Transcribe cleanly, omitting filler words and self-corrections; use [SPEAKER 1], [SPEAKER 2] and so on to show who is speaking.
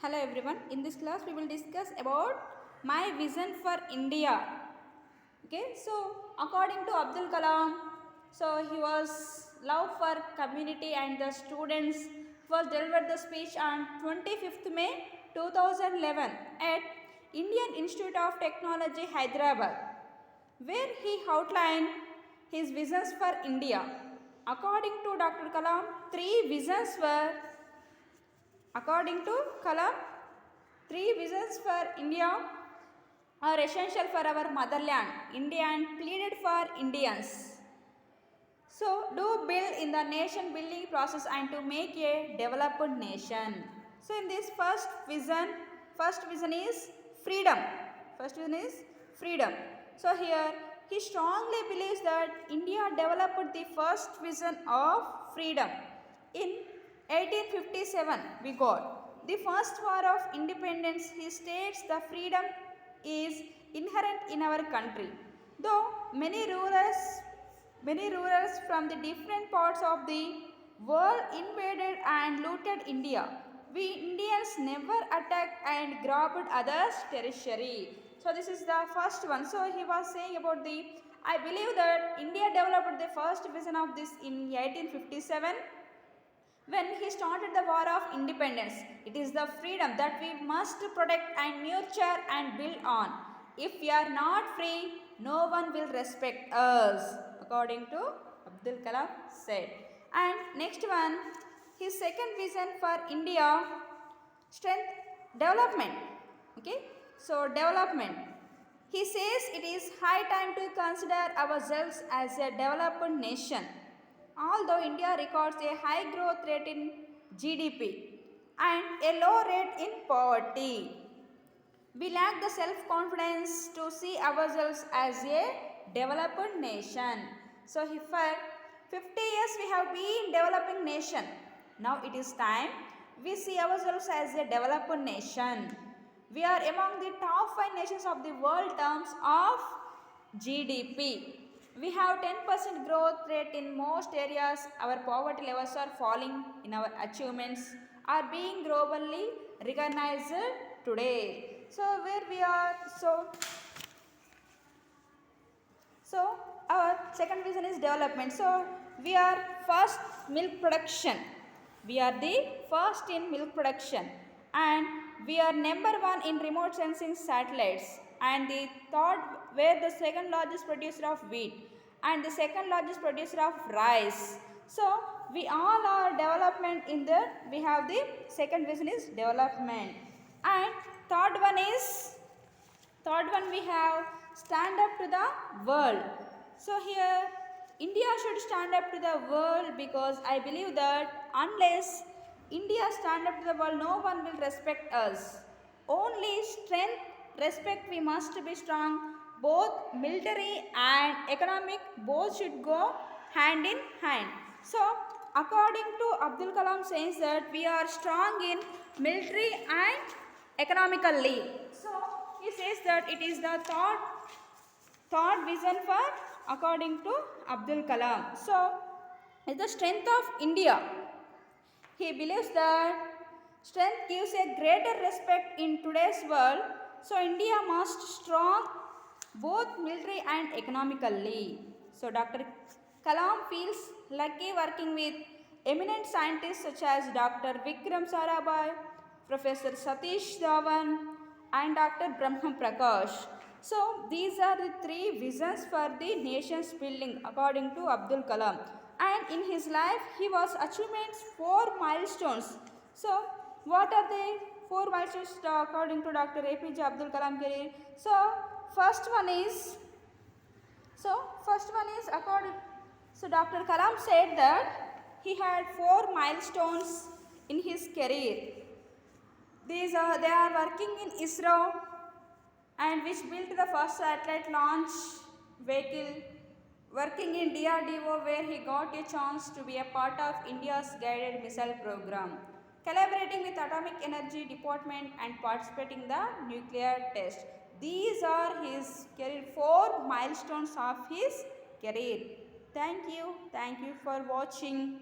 [SPEAKER 1] Hello everyone. In this class we will discuss about my vision for India. Okay, so according to Abdul Kalam, so he was love for community and the students. Was delivered the speech on 25th May 2011 at Indian Institute of Technology, Hyderabad, where he outlined his visions for India. According to Dr. Kalam, three visions were According to Kalam, three visions for India are essential for our motherland, India, and pleaded for Indians. So, do build in the nation building process and to make a developed nation. So, in this first vision is freedom. First vision is freedom. So, here he strongly believes that India developed the first vision of freedom in 1857 we got the first war of independence. He states the freedom is inherent in our country. Though many rulers from the different parts of the world invaded and looted India, we Indians never attacked and grabbed others' territory. So this is the first one. So he was saying about I believe that India developed the first vision of this in 1857 when he started the war of independence. It is the freedom that we must protect and nurture and build on. If we are not free, no one will respect us, according to Abdul Kalam said. And next one, his second vision for India, strength, development. Okay, so development. He says it is high time to consider ourselves as a developed nation. Although India records a high growth rate in GDP and a low rate in poverty, we lack the self-confidence to see ourselves as a developed nation. So, for 50 years we have been developing nation. Now it is time we see ourselves as a developed nation. We are among the top 5 nations of the world terms of GDP. We have 10% growth rate in most areas. Our poverty levels are falling in our achievements are being globally recognized today. So where we are, so our second vision is development. So we are first milk production. We are the first in milk production and we are number 1 in remote sensing satellites and the third were the second largest producer of wheat and the second largest producer of rice. So we all are development in the we have the second vision is development and third one we have stand up to the world. So here India should stand up to the world because I believe that unless India stand up to the world, no one will respect us. Only strength, respect, we must be strong. Both military and economic, both should go hand in hand. So, according to Abdul Kalam says that we are strong in military and economically. So, he says that it is the third vision for according to Abdul Kalam. So, is the strength of India. He believes that strength gives a greater respect in today's world. So, India must strong both military and economically. So, Dr. Kalam feels lucky working with eminent scientists such as Dr. Vikram Sarabhai, Professor Satish Dhawan and Dr. Brahma Prakash. So, these are the three visions for the nation's building according to Abdul Kalam. And in his life, he was achievements 4 milestones. So, what are the 4 milestones according to Dr. APJ Abdul Kalam career? So, first one is according. So, Dr. Kalam said that he had 4 milestones in his career. They are working in ISRO and which built the first satellite launch vehicle, working in DRDO where he got a chance to be a part of India's guided missile program, collaborating with Atomic Energy Department and participating in the nuclear test. These are his career 4 milestones of his career. Thank you for watching.